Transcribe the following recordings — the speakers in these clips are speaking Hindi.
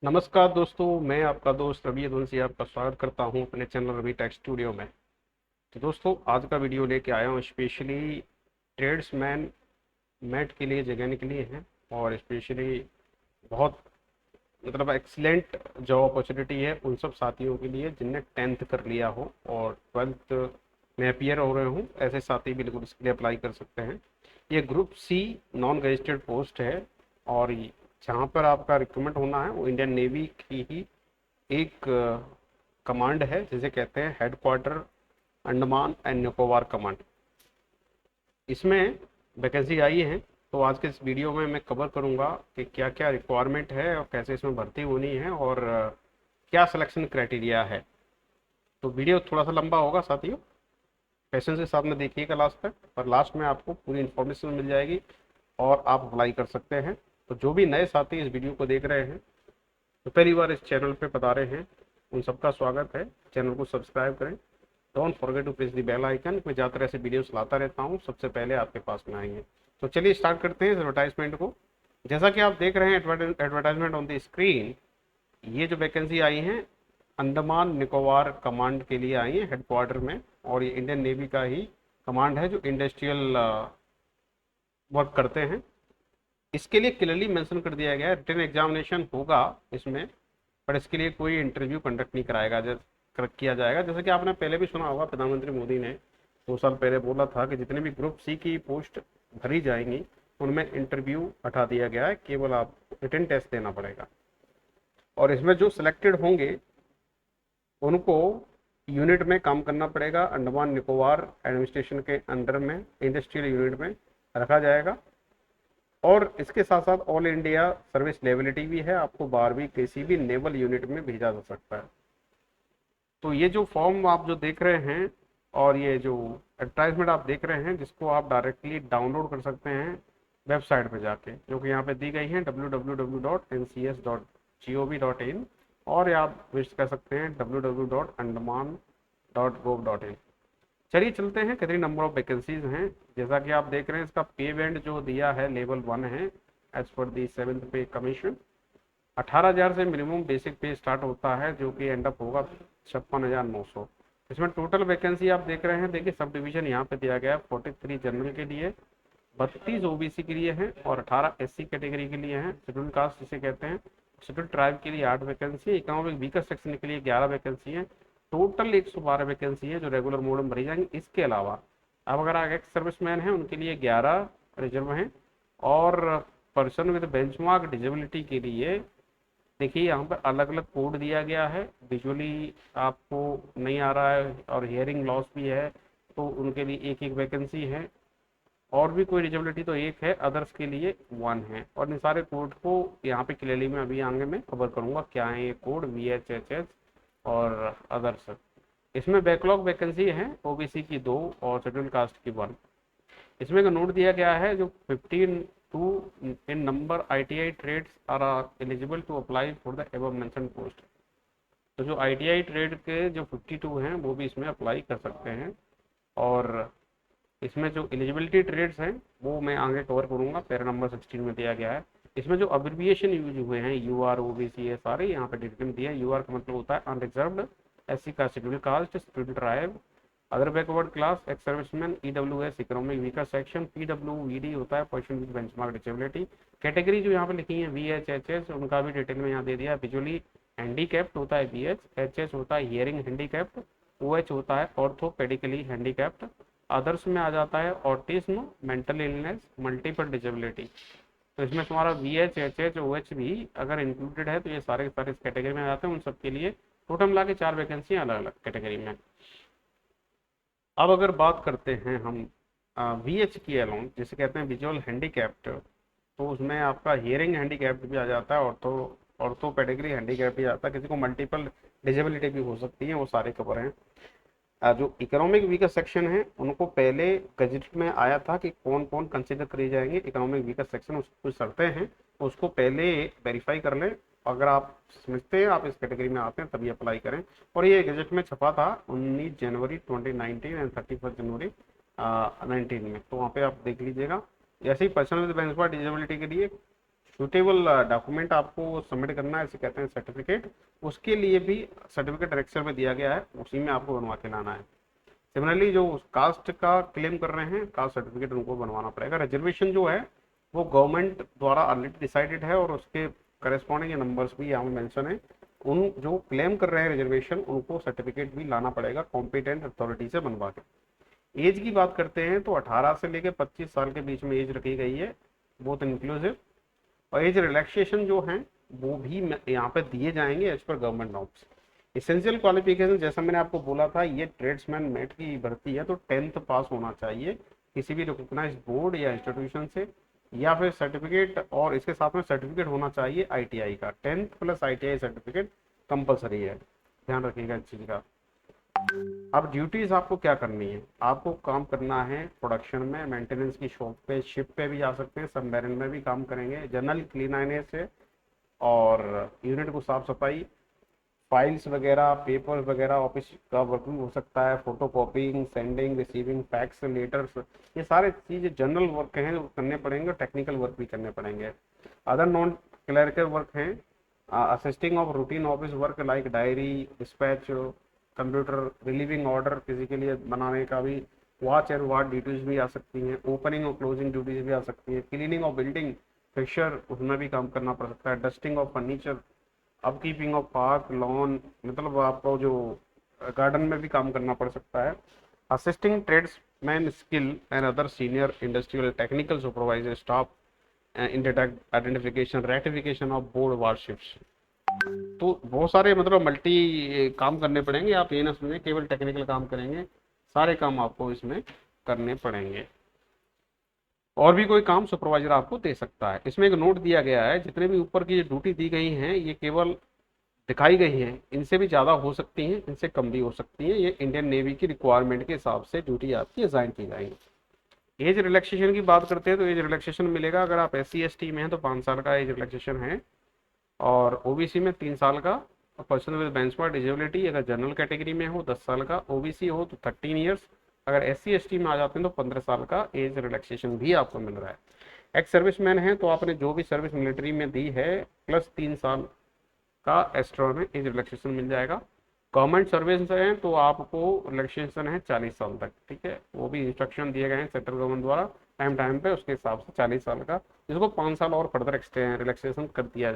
नमस्कार दोस्तों, मैं आपका दोस्त रवि यदुवंशी आपका स्वागत करता हूं अपने चैनल रवि टेक स्टूडियो में। तो दोस्तों, आज का वीडियो लेके आया हूं स्पेशली ट्रेड्समैन मेट के लिए जगह निकली है और स्पेशली बहुत एक्सीलेंट जॉब अपॉर्चुनिटी है उन सब साथियों के लिए जिनने 10th कर लिया हो और 12th में अपियर हो रहे हो। ऐसे साथी बिल्कुल इसके लिए अप्लाई कर सकते हैं। ये group C non gazetted post है और जहाँ पर आपका रिक्रूटमेंट होना है वो इंडियन नेवी की ही एक कमांड है जिसे कहते हैं headquarter Andaman and Nicobar command. इसमें वैकेंसी आई है। तो आज के इस वीडियो में मैं कवर करूंगा कि क्या क्या रिक्वायरमेंट है और कैसे इसमें भर्ती होनी है और क्या सिलेक्शन क्राइटेरिया है। तो वीडियो थोड़ा सा लंबा होगा साथियों, पेशेंस के साथ में देखिएगा लास्ट तक, और लास्ट में आपको पूरी इन्फॉर्मेशन मिल जाएगी और आप अप्लाई कर सकते हैं। तो जो भी नए साथी इस वीडियो को देख रहे हैं, तो पहली बार इस चैनल पे पधारे हैं, उन सबका स्वागत है। चैनल को सब्सक्राइब करें। Don't forget to press the bell icon. मैं ज़्यादातर ऐसे वीडियोस लाता रहता हूँ, सबसे पहले आपके पास में आएंगे। तो चलिए स्टार्ट करते हैं इस एडवर्टाइजमेंट को। जैसा कि आप देख रहे हैं एडवर्टाइजमेंट ऑन द स्क्रीन, ये जो वैकेंसी आई है अंडमान निकोबार कमांड के लिए आई है हेडक्वार्टर में, और ये इंडियन नेवी का ही कमांड है जो इंडस्ट्रियल वर्क करते हैं। इसके लिए क्लियरली मेंशन कर दिया गया है रिटन एग्जामिनेशन होगा इसमें, पर इसके लिए कोई इंटरव्यू कंडक्ट नहीं कराएगा किया जाएगा। जैसे कि आपने पहले भी सुना होगा, प्रधानमंत्री मोदी ने 2 साल पहले बोला था कि जितने भी ग्रुप सी की पोस्ट भरी जाएंगी उनमें इंटरव्यू हटा दिया गया है, केवल आप रिटन टेस्ट देना पड़ेगा। और इसमें जो सिलेक्टेड होंगे उनको यूनिट में काम करना पड़ेगा। अंडमान निकोबार एडमिनिस्ट्रेशन के अंडर में इंडस्ट्रियल यूनिट में रखा जाएगा। और इसके साथ साथ ऑल इंडिया सर्विस लेबिलिटी भी है, आपको 12वीं किसी भी नेवल यूनिट में भेजा जा सकता है। तो ये जो फॉर्म आप जो देख रहे हैं और ये जो एडवर्टाइजमेंट आप देख रहे हैं, जिसको आप डायरेक्टली डाउनलोड कर सकते हैं वेबसाइट पे जाके, जो कि यहाँ पे दी गई है www.ncs.gov.in, और आप विजिट कर सकते हैं www.andaman.gov.in। चलिए चलते हैं कितनी नंबर ऑफ वैकेंसीज हैं। जैसा कि आप देख रहे हैं, इसका पे बैंड जो दिया है लेवल 1 है एज पर दी 7th पे कमीशन। 18,000 से मिनिमम बेसिक पे स्टार्ट होता है, जो कि एंड अप होगा 56,900। इसमें टोटल वैकेंसी आप देख रहे हैं, देखिए सब डिवीजन यहाँ पे दिया गया है। 43 जनरल के लिए, 32 ओबीसी के लिए हैं और 18 एससी कैटेगरी के लिए हैं। शेड्यूल कास्ट जिसे कहते हैं, शेड्यूल ट्राइब के लिए 8 वैकेंसी, इकोनॉमिक वीकर सेक्शन के लिए 11 वैकेंसी है। टोटल 112 वैकेंसी है जो रेगुलर मोड में भरी जाएंगी। इसके अलावा अब अगर आप एक्स सर्विसमैन हैं उनके लिए 11 रिजर्व हैं। और पर्सन विद बेंचमार्क डिजेबिलिटी के लिए देखिए यहाँ पर अलग अलग कोड दिया गया है। विजुअली आपको नहीं आ रहा है और हियरिंग लॉस भी है, तो उनके लिए एक एक वैकेंसी है। और भी कोई डिजेबिलिटी तो एक है, अदर्स के लिए 1 है। और इन सारे कोड को यहाँ पे क्लियरली मैं अभी आगे में कवर करूंगा क्या है ये कोड, VHHS और अदर्स। इसमें बैकलॉग वैकेंसी है, ओबीसी की 2 और शेड्यूल कास्ट की 1। इसमें का नोट दिया गया है जो 15 two in number ITI trades are eligible to apply for the above mention post. तो जो ITI ट्रेड के जो 52 हैं वो भी इसमें अप्लाई कर सकते हैं। और इसमें जो एलिजिबिलिटी ट्रेड्स हैं वो मैं आगे कवर करूंगा, पैरा नंबर 16 में दिया गया है। इसमें जो अब्रिविएशन यूज हुए हैं UR OBC ये सारे यहाँ पे डिटेल में दिया है। UR का मतलब होता है अनरिजर्व्ड, SC का schedule caste, schedule tribe, other backward class, ex serviceman, EWS economic weaker section, PWVD होता है person with benchmark disability. Category जो यहाँ पे लिखी है VHHS उनका भी डिटेल में यहाँ दे दिया है। विजुअली हैंडीकैप्ड होता है VH, HS होता है हियरिंग हैंडीकैप्ड, OH होता है ऑर्थोपेडिकली हैंडीकैप्ड। अदर्स में आ जाता है autism, mental illness, multiple disability. तो इसमें तुम्हारा VHHS OH भी अगर इंक्लूडेड है तो ये सारे के सारे इस कैटेगरी में आ जाते हैं। उन सबके लिए टोटल मिला के 4 वैकेंसी अलग अलग कैटेगरी में। अब अगर बात करते हैं हम VH की अलाउंस जिसे कहते हैं विजुअल हैंडीकैप्ड, तो उसमें आपका हियरिंग हैंडीकैप्ड भी आ जाता है, ऑर्थोपेडिकली हैंडीकैप्ड भी आता है, किसी को मल्टीपल डिजेबिलिटी भी हो सकती है, वो सारे कवर हैं। जो इकोनॉमिक वीकर सेक्शन है उनको पहले गजट में आया था कि कौन कौन कंसिडर करे जाएंगे इकोनॉमिक वीकर सेक्शन, उसकी कुछ शर्तें हैं, उसको पहले वेरीफाई कर लें। अगर आप समझते हैं आप इस कैटेगरी में आते हैं तभी अप्लाई करें। और ये गजट में छपा था 19 जनवरी 2019 एंड 31 जनवरी 19 में, तो वहाँ पे आप देख लीजिएगा। जैसे ही पर्सनल विद बेंचमार्क डिसेबिलिटी के लिए सूटेबल डॉक्यूमेंट आपको सबमिट करना है, इसे कहते हैं सर्टिफिकेट। उसके लिए भी सर्टिफिकेट डायरेक्शन में दिया गया है, उसी में आपको बनवा के लाना है। सिमिलरली जो कास्ट का क्लेम कर रहे हैं, कास्ट सर्टिफिकेट उनको बनवाना पड़ेगा। रिजर्वेशन जो है वो गवर्नमेंट द्वारा ऑलरेडी डिसाइडेड है, और उसके करस्पॉन्डिंग नंबर्स भी यहाँ मेंशन है। उन जो क्लेम कर रहे हैं रिजर्वेशन, उनको सर्टिफिकेट भी लाना पड़ेगा कॉम्पिटेंट अथॉरिटी से बनवा के। एज की बात करते हैं तो 18 से लेकर 25 साल के बीच में एज रखी गई है, बोथ इंक्लूसिव। और एज रिलैक्सेशन जो है वो भी यहाँ पे दिए जाएंगे as per government norms. Essential qualification जैसा मैंने आपको बोला था, ये ट्रेड्समैन मेट की भर्ती है, तो 10th पास होना चाहिए किसी भी रिकॉग्नाइज्ड बोर्ड या इंस्टीट्यूशन से, या फिर सर्टिफिकेट, और इसके साथ में सर्टिफिकेट होना चाहिए आईटीआई का। 10th plus ITI certificate compulsory है, ध्यान रखिएगा इस चीज़ का। अब ड्यूटीज आपको क्या करनी है, आपको काम करना है प्रोडक्शन में, मेंटेनेंस की शॉप पे, शिप पे भी जा सकते हैं, सबमरीन में भी काम करेंगे, जनरल क्लीनानेस है, और यूनिट को साफ सफाई, फाइल्स वगैरह, पेपर्स वगैरह, ऑफिस का वर्किंग हो सकता है, photo कॉपिंग, sending, receiving, fax, letters, ये सारे चीज़ जनरल वर्क हैं जो करने पड़ेंगे, टेक्निकल वर्क भी करने पड़ेंगे। अदर नॉन क्लरिकल वर्क हैं, assisting of routine office work like diary, dispatch, computer, relieving order किसी के लिए बनाने का भी, वॉच एंड वार्ड ड्यूटीज भी आ सकती हैं, ओपनिंग और क्लोजिंग ड्यूटीज भी आ सकती हैं, क्लीनिंग ऑफ बिल्डिंग फिक्सचर, उसमें भी काम करना पड़ सकता है, dusting of furniture, upkeeping of park lawn, मतलब आपको जो गार्डन में भी काम करना पड़ सकता है। Assisting tradesman skill and other senior industrial technical supervisor staff in identification rectification of board warships. तो बहुत सारे मतलब मल्टी काम करने पड़ेंगे, आप ये ना समझें केवल टेक्निकल काम करेंगे, सारे काम आपको इसमें करने पड़ेंगे। और भी कोई काम सुपरवाइजर आपको दे सकता है। इसमें एक नोट दिया गया है, जितने भी ऊपर की ड्यूटी दी गई हैं ये केवल दिखाई गई हैं, इनसे भी ज़्यादा हो सकती हैं, इनसे कम भी हो सकती हैं, ये इंडियन नेवी की रिक्वायरमेंट के हिसाब से ड्यूटी आपकी असाइन की जाएंगी। एज रिलैक्सेशन की बात करते हैं तो एज रिलैक्सेशन मिलेगा, अगर आप SC/ST में हैं तो 5 साल का एज रिलैक्सेशन है, और OBC में 3 साल का, पर्सन विद बेंचमार्क डिजेबिलिटी अगर जनरल कैटेगरी में हो 10 साल का, OBC हो तो 13 ईयर्स, अगर SC/ST में आ जाते हैं तो 15 साल का एज रिलैक्सेशन भी आपको मिल रहा है। एक्स सर्विसमैन है तो आपने जो भी सर्विस मिलिट्री में दी है प्लस 3 साल का एक्स्ट्रा में एज रिलैक्सेशन मिल जाएगा। गवर्नमेंट सर्विस है तो आपको रिलैक्सेशन है 40 साल तक, ठीक है, वो भी इंस्ट्रक्शन दिए गए हैं सेंट्रल गवर्नमेंट द्वारा टाइम टाइम पे, उसके हिसाब से 40 साल का, जिसको 5 साल और फर्दर रिलैक्सेशन कर दिया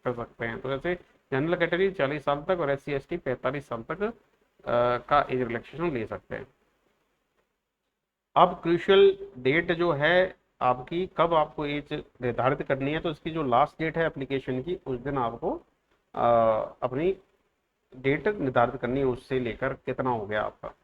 कर सकते हैं। तो जैसे जनरल कैटेगरी 40 साल तक और SC/ST 45 साल तक का एज रिलैक्सेशन ले सकते हैं। अब क्रूशियल डेट जो है आपकी, कब आपको एज निर्धारित करनी है, तो इसकी जो लास्ट डेट है एप्लीकेशन की, उस दिन आपको अपनी डेट निर्धारित करनी है, उससे लेकर कितना हो गया आपका।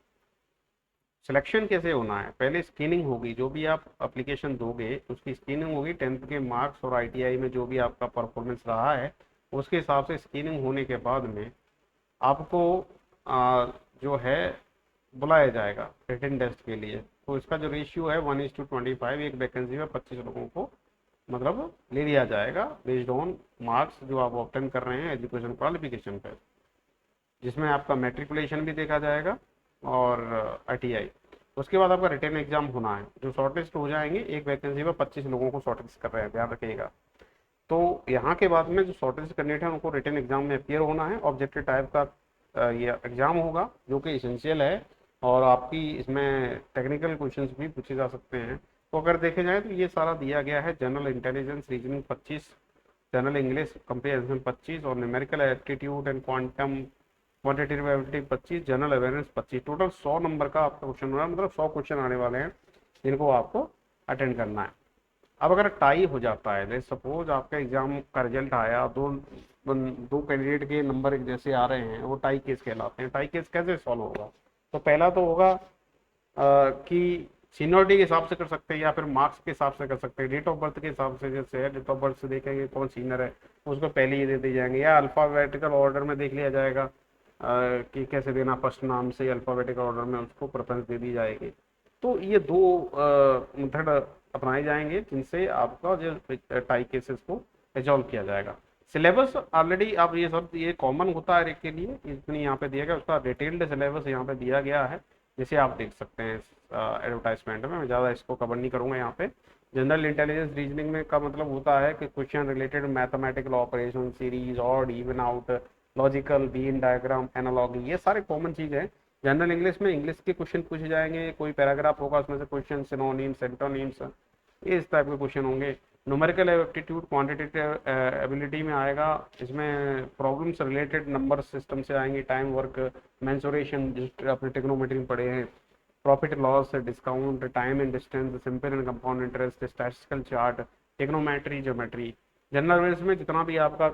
सिलेक्शन कैसे होना है, पहले स्क्रीनिंग होगी, जो भी आप एप्लीकेशन दोगे उसकी स्क्रीनिंग होगी, 10th के मार्क्स और ITI में जो भी आपका परफॉर्मेंस रहा है उसके हिसाब से स्क्रीनिंग होने के बाद में आपको जो है बुलाया जाएगा रिटन टेस्ट के लिए। तो इसका जो रेशियो है 1:25, एक वैकेंसी में 25 लोगों को मतलब ले लिया जाएगा बेस्ड ऑन मार्क्स जो आप ऑब्टेन कर रहे हैं एजुकेशन क्वालिफिकेशन पे, जिसमें आपका मैट्रिकुलेशन भी देखा जाएगा और ITI। उसके बाद आपका रिटन एग्जाम होना है, जो शॉर्टलिस्ट हो जाएंगे, एक वैकेंसी में 25 लोगों को शॉर्टलिस्ट कर रहे हैं, ध्यान रखिएगा। तो यहाँ के बाद में जो शॉर्टलिस्ट कैंडिडेट है उनको रिटन एग्जाम में अपियर होना है, ऑब्जेक्टिव टाइप का ये एग्जाम होगा जो कि इसेंशियल है, और आपकी इसमें टेक्निकल क्वेश्चंस भी पूछे जा सकते हैं। तो अगर देखे जाए तो ये सारा दिया गया है, general intelligence reasoning 25, general English comprehension 25, और numerical aptitude and quantum quantitative ability 25, general awareness 25, total 100 number का आपका क्वेश्चन हो रहा है, मतलब 100 क्वेश्चन आने वाले हैं जिनको आपको अटेंड करना है। अब अगर टाई हो जाता है, जैसे सपोज आपका एग्जाम का रिजल्ट आया, दो कैंडिडेट के नंबर एक जैसे आ रहे हैं, वो टाई केस कहलाते हैं। टाई केस कैसे सॉल्व होगा, तो पहला तो होगा कि सीनियरिटी के हिसाब से कर सकते हैं या फिर मार्क्स के हिसाब से कर सकते हैं, डेट ऑफ बर्थ के हिसाब से, जैसे है डेट ऑफ बर्थ से देखेंगे कौन सीनियर है उसको पहले ही दे दिए जाएंगे, या अल्फ़ाबेटिकल ऑर्डर में देख लिया जाएगा कि कैसे देना, फर्स्ट नाम से अल्फ़ाबेटिकल ऑर्डर में उसको प्रेफरेंस दे दी जाएगी। तो ये दो मेथड अपनाए जाएंगे जिनसे आपका जो टाई केसेस को रिजॉल्व किया जाएगा। सिलेबस ऑलरेडी आप ये कॉमन होता है के लिए, इसमें यहाँ पे दिया गया, उसका डिटेल्ड सिलेबस यहाँ पे दिया गया है, जैसे आप देख सकते हैं एडवर्टाइजमेंट में। मैं ज़्यादा इसको कवर नहीं करूँगा यहाँ पे, जनरल इंटेलिजेंस रीजनिंग में का मतलब होता है कि question related mathematical operation, series, odd, even out, logical, Venn diagram, analogy, ये सारे कॉमन चीज़ है। जनरल इंग्लिश में इंग्लिश के क्वेश्चन पूछे जाएंगे, कोई पैराग्राफ होगा उसमें से क्वेश्चन, सिनोनिम्स, एंटोनिम्स, इस टाइप के क्वेश्चन होंगे। न्यूमेरिकल एप्टीट्यूड क्वांटिटेटिव एबिलिटी में आएगा, इसमें प्रॉब्लम्स रिलेटेड नंबर सिस्टम से आएंगे, टाइम, वर्क, मेंसुरेशन, अपने ट्रिग्नोमेट्री में पढ़े हैं, profit loss, discount, time and distance, simple and compound interest, statistical chart, टेक्नोमेट्री, geometry. General awareness में जितना भी आपका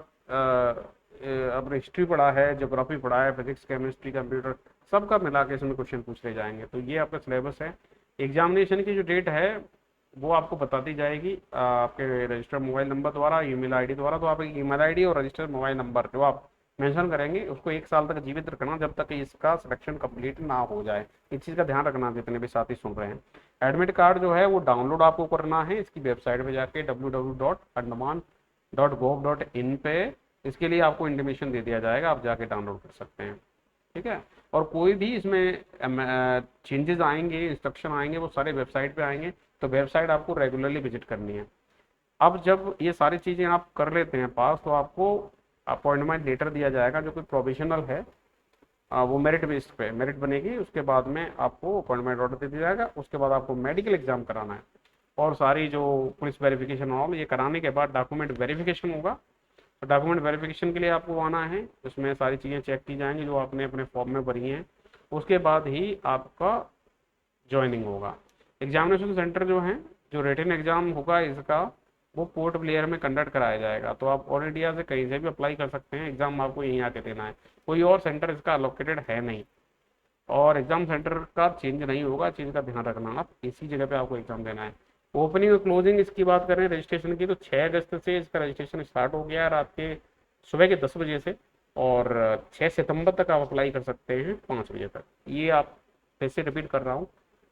अपने हिस्ट्री पढ़ा है, ज्योग्राफी पढ़ा है, फिजिक्स, केमिस्ट्री, कंप्यूटर, सबका मिला के इसमें क्वेश्चन पूछ ले जाएंगे। तो ये आपका सिलेबस है। एग्जामिनेशन की जो डेट है वो आपको बता दी जाएगी आपके रजिस्टर्ड मोबाइल नंबर द्वारा, ईमेल आईडी द्वारा। तो आप ईमेल आईडी और रजिस्टर्ड मोबाइल नंबर जो आप मेंशन करेंगे उसको 1 साल तक जीवित रखना, जब तक इसका सिलेक्शन कंप्लीट ना हो जाए। इस चीज़ का ध्यान रखना जितने भी साथी सुन रहे हैं। एडमिट कार्ड जो है वो डाउनलोड आपको करना है इसकी वेबसाइट पे जाके www.andaman.gov.in पे। इसके लिए आपको इंटीमेशन दे दिया जाएगा, आप जाके डाउनलोड कर सकते हैं। ठीक है। और कोई भी इसमें चेंजेस आएंगे, इंस्ट्रक्शन आएंगे, वो सारे वेबसाइट पे आएंगे। तो वेबसाइट आपको रेगुलरली विजिट करनी है। अब जब ये सारी चीज़ें आप कर लेते हैं पास, तो आपको अपॉइंटमेंट लेटर दिया जाएगा जो कि प्रोविजनल है। वो मेरिट बेस्ड पे मेरिट बनेगी, उसके बाद में आपको अपॉइंटमेंट ऑर्डर दे दिया जाएगा। उसके बाद आपको मेडिकल एग्जाम कराना है और सारी जो पुलिस वेरिफिकेशन ऑल, ये कराने के बाद डॉक्यूमेंट वेरिफिकेशन होगा। तो डॉक्यूमेंट वेरिफिकेशन के लिए आपको आना है, उसमें सारी चीज़ें चेक की जाएंगी जो आपने अपने फॉर्म में भरी हैं। उसके बाद ही आपका ज्वाइनिंग होगा। एग्जामिनेशन सेंटर जो है, जो रिटन एग्जाम होगा इसका, वो पोर्ट ब्लेयर में कंडक्ट कराया जाएगा। तो आप ऑल इंडिया से कहीं से भी अप्लाई कर सकते हैं, एग्जाम आपको यहीं आके देना है। कोई और सेंटर इसका अलोकेटेड है नहीं, और एग्जाम सेंटर का चेंज नहीं होगा, चीज़ का ध्यान रखना। आप इसी जगह पे आपको एग्जाम देना है। ओपनिंग और क्लोजिंग इसकी बात करें रजिस्ट्रेशन की, तो 6 अगस्त से इसका रजिस्ट्रेशन स्टार्ट हो गया है, रात के सुबह के 10 बजे से। और 6 सितंबर तक आप अप्लाई कर सकते हैं 5 बजे तक। ये आप फिर से रिपीट कर रहा हूँ,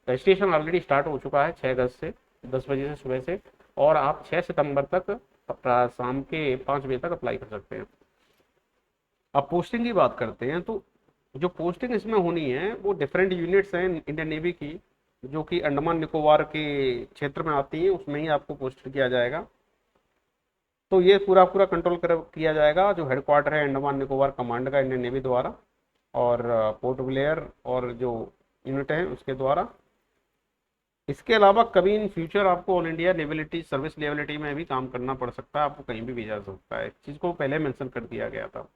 रजिस्ट्रेशन ऑलरेडी स्टार्ट हो चुका है 6 अगस्त से 10 बजे से सुबह से, और आप 6 सितंबर तक शाम के 5 बजे तक अप्लाई कर सकते हैं। अब पोस्टिंग की बात करते हैं, तो जो पोस्टिंग इसमें होनी है वो डिफरेंट यूनिट्स हैं इंडियन नेवी की, जो कि अंडमान निकोबार के क्षेत्र में आती है, उसमें ही आपको पोस्ट किया जाएगा। तो ये पूरा पूरा कंट्रोल कर किया जाएगा, जो हेडक्वार्टर है अंडमान निकोबार कमांड का इंडियन नेवी द्वारा, और पोर्ट ब्लेयर और जो यूनिट है उसके द्वारा। इसके अलावा कभी इन फ्यूचर आपको ऑल इंडिया लेवलिटी सर्विस लेवलिटी में भी काम करना पड़ सकता है, आपको कहीं भी भेजा जा सकता है। इस चीज़ को पहले मेंशन कर दिया गया था।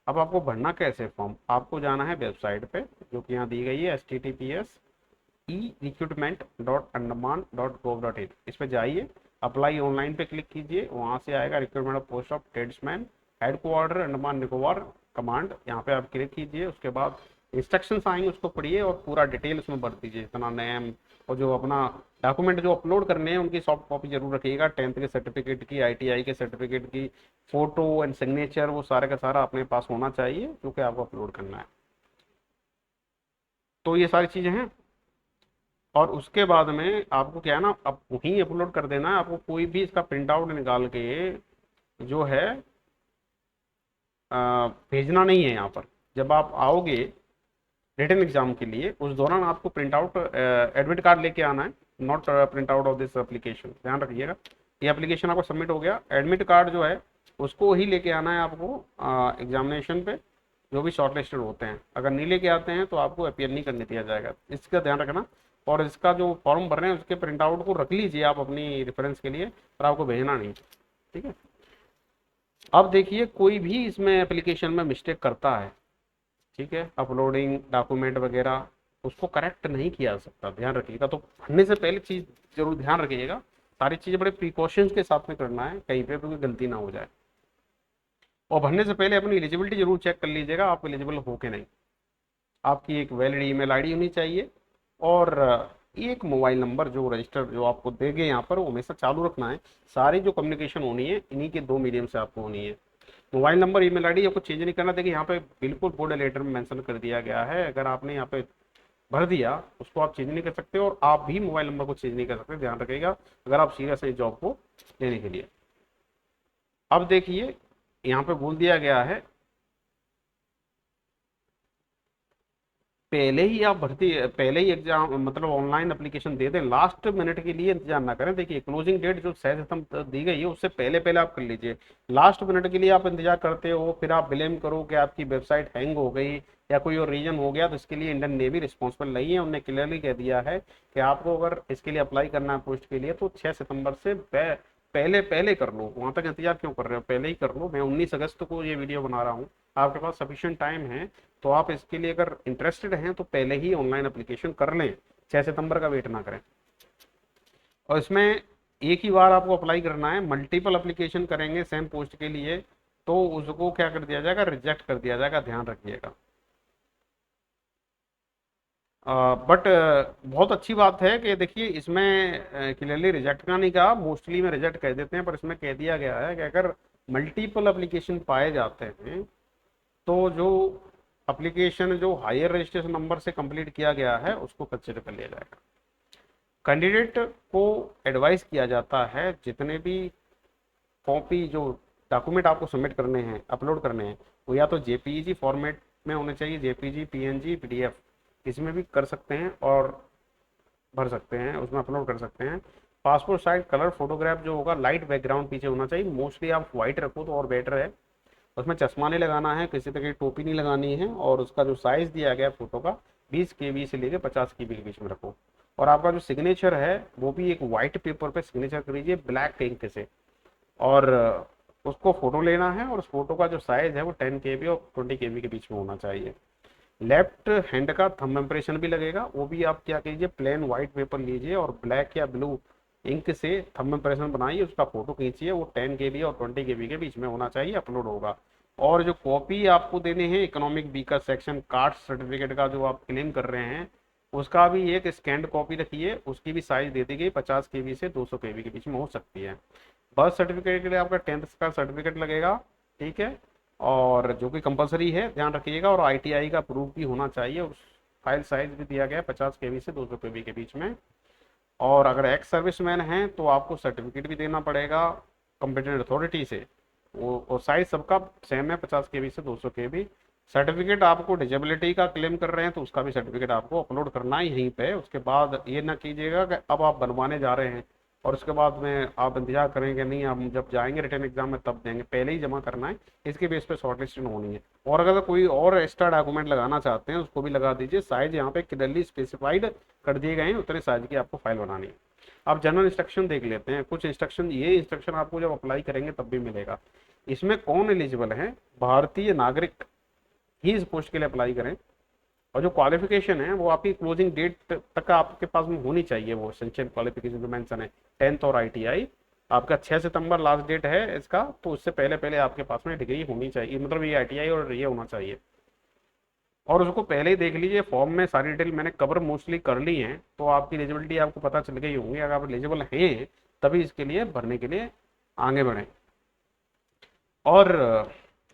अब आपको भरना कैसे फॉर्म, आपको जाना है वेबसाइट पे जो कि यहाँ दी गई है, https://e-recruitment.andaman.gov.in। इस पर जाइए, अप्लाई ऑनलाइन पे क्लिक कीजिए, वहाँ से आएगा recruitment of post of tradesman headquarter Andaman Nicobar command, यहाँ पे आप क्लिक कीजिए। उसके बाद इंस्ट्रक्शंस आएंगे, उसको पढ़िए और पूरा डिटेल उसमें भर दीजिए, इतना नेम, और जो अपना डॉक्यूमेंट जो अपलोड करने हैं उनकी सॉफ्ट कॉपी जरूर रखिएगा, 10th के सर्टिफिकेट की, ITI के सर्टिफिकेट की, फोटो एंड सिग्नेचर, वो सारे का सारा अपने पास होना चाहिए जो कि आपको अपलोड करना है। तो ये सारी चीज़ें हैं। और उसके बाद में आपको क्या है ना, अब वहीं अपलोड कर देना है, आपको कोई भी इसका प्रिंट आउट निकाल के जो है भेजना नहीं है यहाँ पर। जब आप आओगे रिटन एग्जाम के लिए, उस दौरान आपको प्रिंट आउट एडमिट कार्ड लेके आना है, not print out of this application, ध्यान रखिएगा। ये एप्लीकेशन आपको सबमिट हो गया, एडमिट कार्ड जो है उसको ही लेके आना है आपको एग्जामिनेशन पे, जो भी शॉर्ट लिस्टेड होते हैं। अगर नहीं लेके आते हैं तो आपको अपीयर नहीं करने दिया जाएगा, इसका ध्यान रखना। और इसका जो फॉर्म भर रहे हैं उसके प्रिंट आउट को रख लीजिए आप अपनी रेफरेंस के लिए, पर आपको भेजना नहीं, ठीक है। अब देखिए, कोई भी इसमें एप्लीकेशन में मिस्टेक करता है, ठीक है, अपलोडिंग डॉक्यूमेंट वगैरह, उसको करेक्ट नहीं किया जा सकता, ध्यान रखिएगा। तो भरने से पहले चीज़ जरूर ध्यान रखिएगा, सारी चीज़ें बड़े प्रिकॉशंस के साथ में करना है, कहीं पे भी कोई गलती ना हो जाए। और भरने से पहले अपनी एलिजिबिलिटी जरूर चेक कर लीजिएगा, आप एलिजिबल हो के नहीं। आपकी एक वैलिड ईमेल आईडी होनी चाहिए, और एक मोबाइल नंबर जो रजिस्टर जो आपको देंगे यहाँ पर, वो हमेशा चालू रखना है। सारी जो कम्युनिकेशन होनी है इन्हीं के 2 मीडियम से आपको होनी है। मोबाइल नंबर, ईमेल आईडी आपको चेंज नहीं करना। देखिए यहाँ पे बिल्कुल बोर्ड लेटर में मेंशन कर दिया गया है, अगर आपने यहाँ पे भर दिया उसको आप चेंज नहीं कर सकते, और आप भी मोबाइल नंबर को चेंज नहीं कर सकते, ध्यान रखिएगा, अगर आप सीरियस है जॉब को लेने के लिए। अब देखिए यहाँ पे बोल दिया गया है पहले ही आप भर्ती, पहले ही एग्जाम मतलब ऑनलाइन एप्लीकेशन दे दें, लास्ट मिनट के लिए इंतजार ना करें। देखिए क्लोजिंग डेट जो 6 सितंबर दी गई है उससे पहले पहले आप कर लीजिए। लास्ट मिनट के लिए आप इंतजार करते हो, फिर आप ब्लेम करो कि आपकी वेबसाइट हैंग हो गई या कोई और रीजन हो गया, तो इसके लिए इंडियन नेवी रिस्पॉन्सिबल नहीं है। उन्होंने क्लियरली कह दिया है कि आपको अगर इसके लिए अप्लाई करना है पोस्ट के लिए तो 6 सितंबर से पहले पहले कर लो। वहां तक इंतजार क्यों कर रहे हो, पहले ही कर लो। मैं 19 अगस्त को ये वीडियो बना रहा हूँ, आपके पास सफिशिएंट टाइम है, तो आप इसके लिए अगर इंटरेस्टेड हैं तो पहले ही ऑनलाइन एप्लीकेशन कर लें, 6 सितंबर का वेट ना करें। और इसमें एक ही बार आपको अप्लाई करना है, मल्टीपल एप्लीकेशन करेंगे सेम पोस्ट के लिए तो उसको क्या कर दिया जाएगा, रिजेक्ट कर दिया जाएगा, ध्यान रखिएगा। बट बहुत अच्छी बात है कि देखिए इसमें क्लियरली रिजेक्ट का नहीं कहा, मोस्टली में रिजेक्ट कह देते हैं, पर इसमें कह दिया गया है कि अगर मल्टीपल एप्लीकेशन पाए जाते हैं तो जो एप्लीकेशन जो हायर रजिस्ट्रेशन नंबर से कंप्लीट किया गया है उसको कंसिडर कर लिया जाएगा। कैंडिडेट को एडवाइस किया जाता है जितने भी कॉपी जो डॉक्यूमेंट आपको सबमिट करने हैं, अपलोड करने हैं, वो या तो जेपीईजी फॉर्मेट में होने चाहिए, जेपीजी, पीएनजी, पीडीएफ, इसमें भी कर सकते हैं और भर सकते हैं, उसमें अपलोड कर सकते हैं। पासपोर्ट साइज कलर फोटोग्राफ जो होगा लाइट बैकग्राउंड पीछे होना चाहिए, मोस्टली आप व्हाइट रखो तो और बेटर है। उसमें चश्मा नहीं लगाना है, किसी तरह की टोपी नहीं लगानी है, और उसका जो साइज दिया गया फोटो का 20 KB से लेकर 50 KB के बीच में रखो। और आपका जो सिग्नेचर है वो भी एक व्हाइट पेपर पे सिग्नेचर करिए ब्लैक इंक से, और उसको फोटो लेना है, और उस फोटो का जो साइज है वो 10 KB और 20 KB के बीच में होना चाहिए। लेफ्ट हैंड का थंब इम्प्रेशन भी लगेगा, वो भी आप क्या कीजिए, प्लेन व्हाइट पेपर लीजिए और ब्लैक या ब्लू इंक से थंब इम्प्रेशन बनाइए, उसका फोटो खींचिए, वो 10 KB और 20 KB के बीच में होना चाहिए, अपलोड होगा। और जो कॉपी आपको देने हैं इकोनॉमिक बी का सेक्शन कास्ट सर्टिफिकेट का जो आप क्लेम कर रहे हैं, उसका भी एक स्कैंड कॉपी रखिए, उसकी भी साइज दे दी गई 50 KB से 200 KB के बीच में हो सकती है। बर्थ सर्टिफिकेट के लिए आपका 10th का सर्टिफिकेट लगेगा, ठीक है, और जो कि कंपलसरी है, ध्यान रखिएगा। और आईटीआई का प्रूफ भी होना चाहिए, उस फाइल साइज भी दिया गया है 50 KB से 200 KB के बीच में। और अगर एक्स सर्विसमैन हैं तो आपको सर्टिफिकेट भी देना पड़ेगा कॉम्पिटेंट अथॉरिटी से, वो साइज सबका सेम है 50 KB से 200 KB। सर्टिफिकेट आपको डिजेबिलिटी का क्लेम कर रहे हैं तो उसका भी सर्टिफिकेट आपको अपलोड करना है यहीं पे। उसके बाद ये ना कीजिएगा कि अब आप बनवाने जा रहे हैं और उसके बाद में आप इंतजार करेंगे, नहीं आप जब जाएंगे रिटर्न एग्जाम में तब देंगे, पहले ही जमा करना है, इसके बेस पे शॉर्टलिस्टेड होनी है। और अगर कोई और एक्स्ट्रा डॉक्यूमेंट लगाना चाहते हैं उसको भी लगा दीजिए, साइज यहाँ पे क्लियरली स्पेसिफाइड कर दिए गए हैं, उतने साइज की आपको फाइल बनानी है। अब जनरल इंस्ट्रक्शन देख लेते हैं, कुछ इंस्ट्रक्शन, ये इंस्ट्रक्शन आपको जब अप्लाई करेंगे तब भी मिलेगा। इसमें कौन एलिजिबल है, भारतीय नागरिक ही इस पोस्ट के लिए अप्लाई करें, और जो क्वालिफिकेशन है वो आपकी क्लोजिंग डेट तक आपके पास में होनी चाहिए, वो एसेंशियल क्वालिफिकेशन जो मेंशन है 10th और आईटीआई। आपका 6 सितंबर लास्ट डेट है इसका, तो उससे पहले पहले आपके पास में डिग्री होनी चाहिए, मतलब ये आईटीआई और ये होना चाहिए। और उसको पहले ही देख लीजिए, फॉर्म में सारी डिटेल मैंने कवर मोस्टली कर ली है, तो आपकी एलिजिबिलिटी आपको पता चल गई होंगी। अगर आप एलिजिबल हैं तभी इसके लिए भरने के लिए आगे बढ़ें। और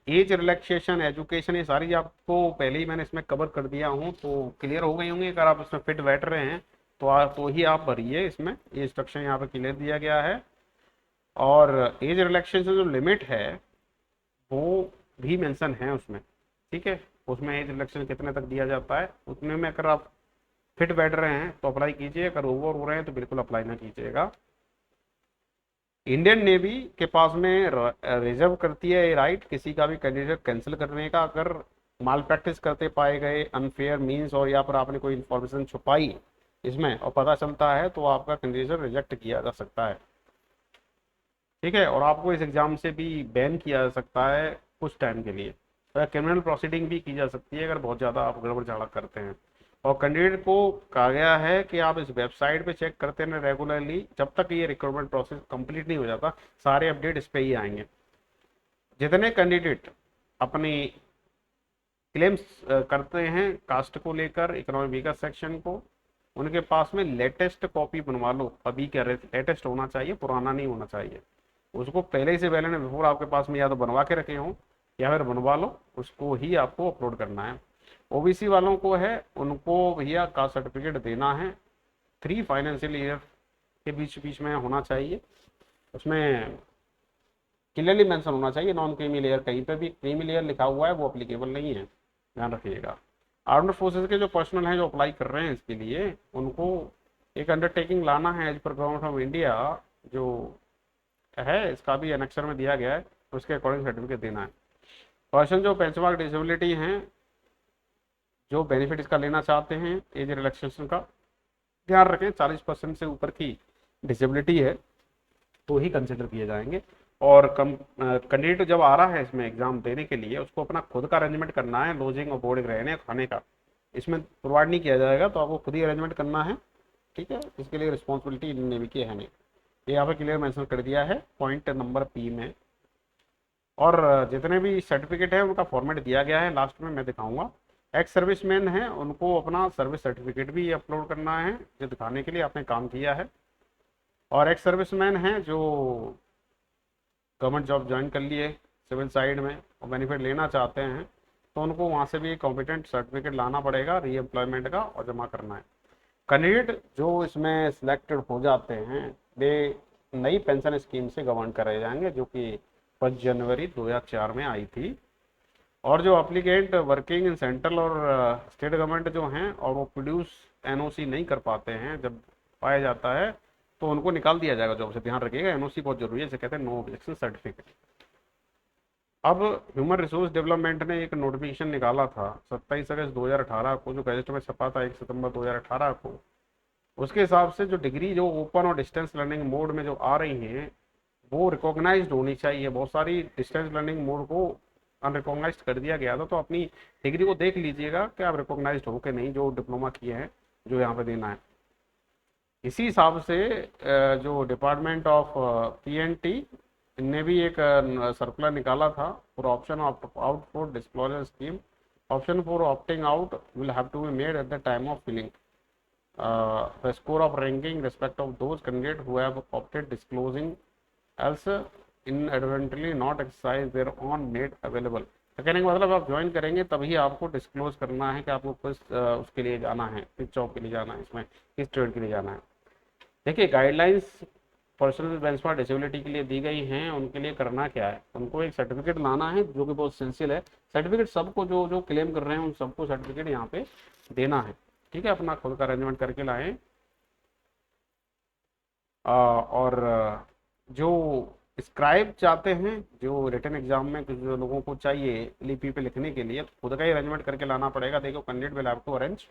एज रिलैक्सेशन, एजुकेशन, ये सारी आपको पहले ही मैंने इसमें कवर कर दिया हूँ, तो क्लियर हो गई होंगी। अगर आप इसमें फिट बैठ रहे हैं तो ही आप भरिए, इसमें ये इंस्ट्रक्शन यहाँ पे क्लियर दिया गया है। और एज रिलैक्सेशन जो लिमिट है वो भी मेंशन है उसमें, ठीक है, उसमें एज रिलैक्सेशन कितने तक दिया जाता है, उतने में अगर आप फिट बैठ रहे हैं तो अप्लाई कीजिए, अगर ओवर हो रहे हैं तो बिल्कुल अप्लाई ना कीजिएगा। इंडियन नेवी के पास में रिजर्व करती है ये राइट किसी का भी कैंडिडेट कैंसिल करने का, अगर माल प्रैक्टिस करते पाए गए, अनफेयर मींस, और या फिर आपने कोई इन्फॉर्मेशन छुपाई इसमें और पता चलता है तो आपका कैंडिडेट रिजेक्ट किया जा सकता है, ठीक है, और आपको इस एग्जाम से भी बैन किया जा सकता है कुछ टाइम के लिए। तो क्रिमिनल प्रोसीडिंग भी की जा सकती है अगर बहुत ज़्यादा आप गड़बड़ झाड़ा करते हैं। और कैंडिडेट को कहा गया है कि आप इस वेबसाइट पे चेक करते रहें रेगुलरली, जब तक ये रिक्रूटमेंट प्रोसेस कंप्लीट नहीं हो जाता सारे अपडेट इस पे ही आएंगे। जितने कैंडिडेट अपनी क्लेम्स करते हैं कास्ट को लेकर, इकोनॉमिक वीकर सेक्शन को, उनके पास में लेटेस्ट कॉपी बनवा लो, अभी क्या लेटेस्ट होना चाहिए, पुराना नहीं होना चाहिए। उसको पहले से पहले बिफोर आपके पास में या तो बनवा के रखे हों या फिर बनवा लो, उसको ही आपको अपलोड करना है। ओबीसी वालों को है, उनको भैया कास्ट सर्टिफिकेट देना है, 3 फाइनेंशियल ईयर के बीच बीच में होना चाहिए, उसमें क्लियरली मेंशन होना चाहिए। नॉन क्रीमी लेयर, कहीं पे भी क्रीमी लेयर लिखा हुआ है वो अप्लीकेबल नहीं है, ध्यान रखिएगा। आर्म्ड फोर्सेज के जो पर्सनल हैं जो अप्लाई कर रहे हैं इसके लिए, उनको एक अंडरटेकिंग लाना है as per government of India, जो है इसका भी एनेक्सर में दिया गया है, उसके अकॉर्डिंग सर्टिफिकेट देना है। पर्सन जो बेंचमार्क डिसेबिलिटी हैं, जो बेनिफिट इसका लेना चाहते हैं एज रिलैक्सेशन का, ध्यान रखें 40% से ऊपर की डिसेबिलिटी है तो ही कंसिडर किए जाएंगे। और कैंडिडेट जब आ रहा है इसमें एग्जाम देने के लिए, उसको अपना खुद का अरेंजमेंट करना है, लॉजिंग और बोर्डिंग रहने खाने का इसमें प्रोवाइड नहीं किया जाएगा, तो आपको खुद ही अरेंजमेंट करना है, ठीक है। इसके लिए रिस्पॉन्सिबिलिटी नेवी की है नहीं, ये यहाँ पे क्लियर मेंशन कर दिया है पॉइंट नंबर पी में। और जितने भी सर्टिफिकेट है उनका फॉर्मेट दिया गया है, लास्ट में मैं दिखाऊंगा। एक्स सर्विसमैन है उनको अपना सर्विस सर्टिफिकेट भी अपलोड करना है, जो दिखाने के लिए आपने काम किया है। और एक्स सर्विसमैन है जो गवर्नमेंट जॉब ज्वाइन कर लिए सिविल साइड में और बेनिफिट लेना चाहते हैं, तो उनको वहाँ से भी कॉम्पिटेंट सर्टिफिकेट लाना पड़ेगा रीएम्प्लॉयमेंट का और जमा करना है। कैंडिडेट जो इसमें सिलेक्टेड हो जाते हैं वे नई पेंशन स्कीम से गवर्न करे जाएंगे, जो कि 5 जनवरी 2004 में आई थी। और जो अप्लीकेंट वर्किंग इन सेंट्रल और स्टेट गवर्नमेंट जो हैं और वो प्रोड्यूस एनओसी नहीं कर पाते हैं, जब पाया जाता है तो उनको निकाल दिया जाएगा जॉब से। ध्यान रखिएगा, एनओसी बहुत जरूरी है, इसे कहते हैं नो ऑब्जेक्शन सर्टिफिकेट। अब ह्यूमन रिसोर्स डेवलपमेंट ने एक नोटिफिकेशन निकाला था 27 अगस्त 2018 को, जो गैजेट में छपा था 1 सितंबर 2018 को। उसके हिसाब से जो डिग्री जो ओपन और डिस्टेंस लर्निंग मोड में जो आ रही हैं वो रिकॉग्नाइज्ड होनी चाहिए। बहुत सारी डिस्टेंस लर्निंग मोड को अनरिकॉग्नाइज्ड कर दिया गया था, तो अपनी डिग्री को देख लीजिएगा कि आप रिकॉग्नाइज्ड हो कि नहीं, जो डिप्लोमा किए हैं जो यहाँ पे देना है। इसी हिसाब से जो डिपार्टमेंट ऑफ पीएनटी ने भी एक सर्कुलर निकाला था for option out for disclosure scheme. Option for opting out will have to be made at the time of filling the score of ranking respect of those candidates who have opted disclosing else inadvertently not exercise their own made available। तो कहने का मतलब आप ज्वाइन करेंगे तभी आपको डिस्क्लोज करना है कि आपको किस उसके लिए जाना है, किस जॉब के लिए जाना है, इसमें किस ट्रेड के लिए जाना है। देखिए गाइडलाइंस पर्सनल बेंचमार्क डिसेबिलिटी के लिए दी गई हैं, उनके लिए करना क्या है, उनको एक सर्टिफिकेट लाना है जो कि बहुत एसेंशियल है। सर्टिफिकेट सबको जो जो क्लेम कर रहे हैं उन सबको सर्टिफिकेट यहाँ पे देना है, ठीक है। अपना खुद का अरेंजमेंट करके लाएं। और जो स्क्राइब चाहते हैं, जो रिटन एग्जाम में कुछ जो लोगों को चाहिए लिपि पे लिखने के लिए, तो खुद का ही अरेंजमेंट करके लाना पड़ेगा। देखो candidate will have to arrange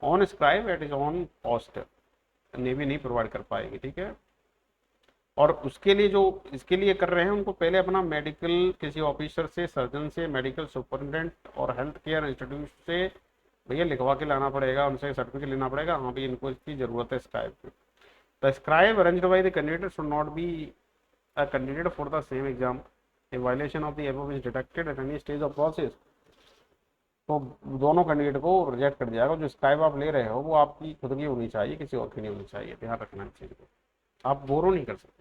on scribe at his own cost, navy नहीं प्रोवाइड कर पाएगी, ठीक है। और उसके लिए जो इसके लिए कर रहे हैं उनको पहले अपना मेडिकल किसी ऑफिसर से, सर्जन से, मेडिकल सुपरिटेंडेंट और हेल्थ केयर इंस्टीट्यूट से भैया लिखवा के लाना पड़ेगा, उनसे सर्टिफिकेट लेना पड़ेगा, हाँ भी इनको इसकी जरूरत है स्क्राइब की। The scribe arranged by the candidate should not be a candidate for the same exam. A violation of the above is detected at any stage of process, तो दोनों कैंडिडेट को रिजेक्ट कर दिया जाएगा। जो स्क्राइब आप ले रहे हो वो आपकी खुद की होनी चाहिए, किसी और की नहीं होनी चाहिए, ध्यान रखना इस चीज को, आप बोरो नहीं कर सकते।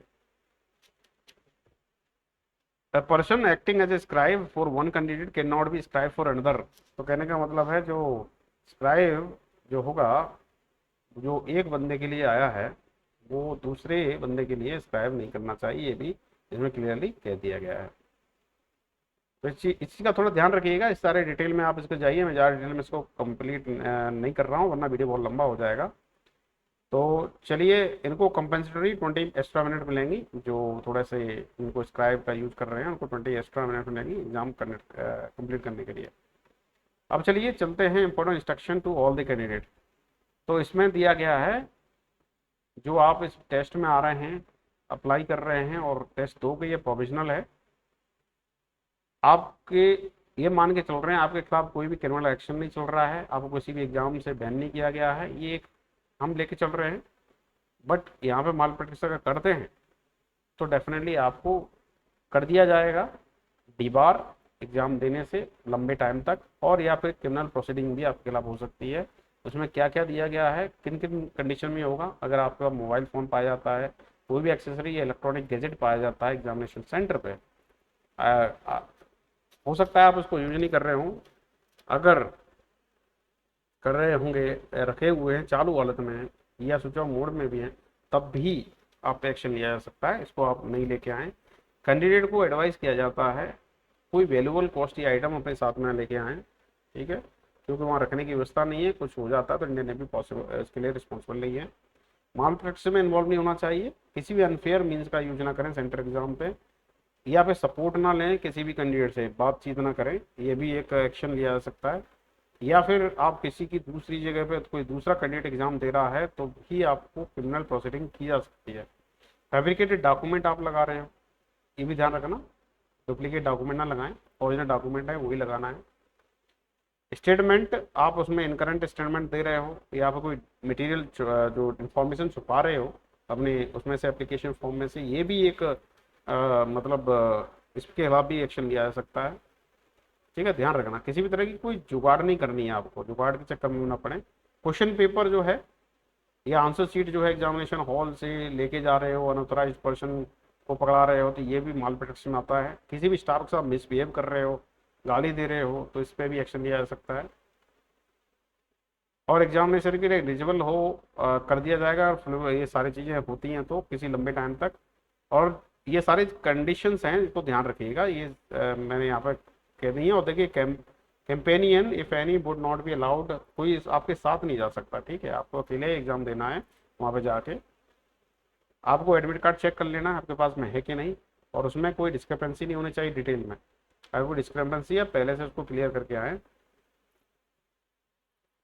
A person acting as a scribe for one candidate cannot be scribe for another। तो कहने का मतलब है जो स्क्राइब जो होगा, जो एक बंदे के लिए आया है वो दूसरे बंदे के लिए स्क्राइब नहीं करना चाहिए, ये भी इसमें क्लियरली कह दिया गया है। तो इस चीज़ का थोड़ा ध्यान रखिएगा। इस सारे डिटेल में आप इसको जाइए, मैं ज़्यादा डिटेल में इसको कंप्लीट नहीं कर रहा हूँ वरना वीडियो बहुत लंबा हो जाएगा। तो चलिए, इनको कंपनसेटरी 20 एक्स्ट्रा मिनट मिलेंगी, जो थोड़ा से इनको स्क्राइब का यूज़ कर रहे हैं उनको 20 एक्स्ट्रा मिनट मिलेंगी एग्जाम करने कंप्लीट करने के लिए। अब चलिए चलते हैं important instruction to all the candidate. तो इसमें दिया गया है जो आप इस टेस्ट में आ रहे हैं, अप्लाई कर रहे हैं और टेस्ट दोगे, ये प्रोविजनल है। आपके ये मान के चल रहे हैं आपके खिलाफ कोई भी क्रिमिनल एक्शन नहीं चल रहा है, आपको किसी भी एग्जाम से बैन नहीं किया गया है, ये एक हम लेके चल रहे हैं। बट यहाँ पे माल प्रैक्टिस अगर करते हैं तो डेफिनेटली आपको कर दिया जाएगा डीबार एग्जाम देने से लंबे टाइम तक, और या फिर क्रिमिनल प्रोसीडिंग भी आपके खिलाफ हो सकती है। उसमें क्या क्या दिया गया है, किन किन कंडीशन में होगा, अगर आपका मोबाइल फ़ोन पाया जाता है, कोई भी एक्सेसरी या इलेक्ट्रॉनिक गैजेट पाया जाता है एग्जामिनेशन सेंटर पे, हो सकता है आप उसको यूज नहीं कर रहे हों, अगर कर रहे होंगे, रखे हुए हैं, चालू हालत में हैं या स्विच ऑफ मोड में भी हैं, तब भी आप पे एक्शन लिया जा सकता है। इसको आप नहीं लेके आएँ। कैंडिडेट को एडवाइस किया जाता है कोई वैल्यूबल कॉस्टली आइटम अपने साथ में लेके आएँ, ठीक है। क्योंकि वहाँ रखने की व्यवस्था नहीं है, कुछ हो जाता है तो इंडियन नेवी पॉसिबल इसके लिए रिस्पॉन्सिबल नहीं है। माल प्रैक्टिस में इन्वॉल्व नहीं होना चाहिए, किसी भी अनफेयर मीन्स का यूज ना करें सेंटर एग्जाम पे, या फिर सपोर्ट ना लें किसी भी कैंडिडेट से, बातचीत ना करें, ये भी एक एक्शन लिया जा सकता है। या फिर आप किसी की दूसरी जगह पे कोई दूसरा कैंडिडेट एग्जाम दे रहा है तो भी आपको क्रिमिनल प्रोसीडिंग की जा सकती है। फैब्रिकेटेड डॉक्यूमेंट आप लगा रहे हैं, ये भी ध्यान रखना, डुप्लीकेट डॉक्यूमेंट ना लगाएं, ओरिजिनल डॉक्यूमेंट है वही लगाना है। स्टेटमेंट आप उसमें इनकरेंट स्टेटमेंट दे रहे हो या फिर कोई मटेरियल जो इन्फॉर्मेशन छुपा रहे हो अपने उसमें से एप्लीकेशन फॉर्म में से, ये भी एक मतलब इसके खिलाफ भी एक्शन लिया जा सकता है। ठीक है, ध्यान रखना किसी भी तरह की कोई जुगाड़ नहीं करनी है आपको, जुगाड़ के चक्कर में ना पड़े। क्वेश्चन पेपर जो है या आंसर शीट जो है एग्जामिनेशन हॉल से लेके जा रहे हो, अनऑथराइज पर्सन को पकड़ा रहे हो, तो ये भी माल प्रैक्टिस में आता है। किसी भी स्टाफ के साथ मिसबिहेव कर रहे हो, गाली दे रहे हो, तो इस पर भी एक्शन लिया जा सकता है। और एग्जामिनेशन के लिए एलिजिबल हो कर दिया जाएगा, ये सारी चीज़ें होती हैं तो किसी लंबे टाइम तक। और ये सारे कंडीशंस हैं, इसको ध्यान रखिएगा, ये मैंने यहाँ पर कह दी है। और देखिए companion if any would not be allowed, कोई आपके साथ नहीं जा सकता, ठीक है, आपको अकेले एग्जाम देना है। वहाँ पे जाके आपको एडमिट कार्ड चेक कर लेना है आपके पास में है कि नहीं, और उसमें कोई डिस्क्रिपेंसी नहीं होनी चाहिए डिटेल में। अगर कोई डिस्क्रिपेंसी है पहले से उसको क्लियर करके आए।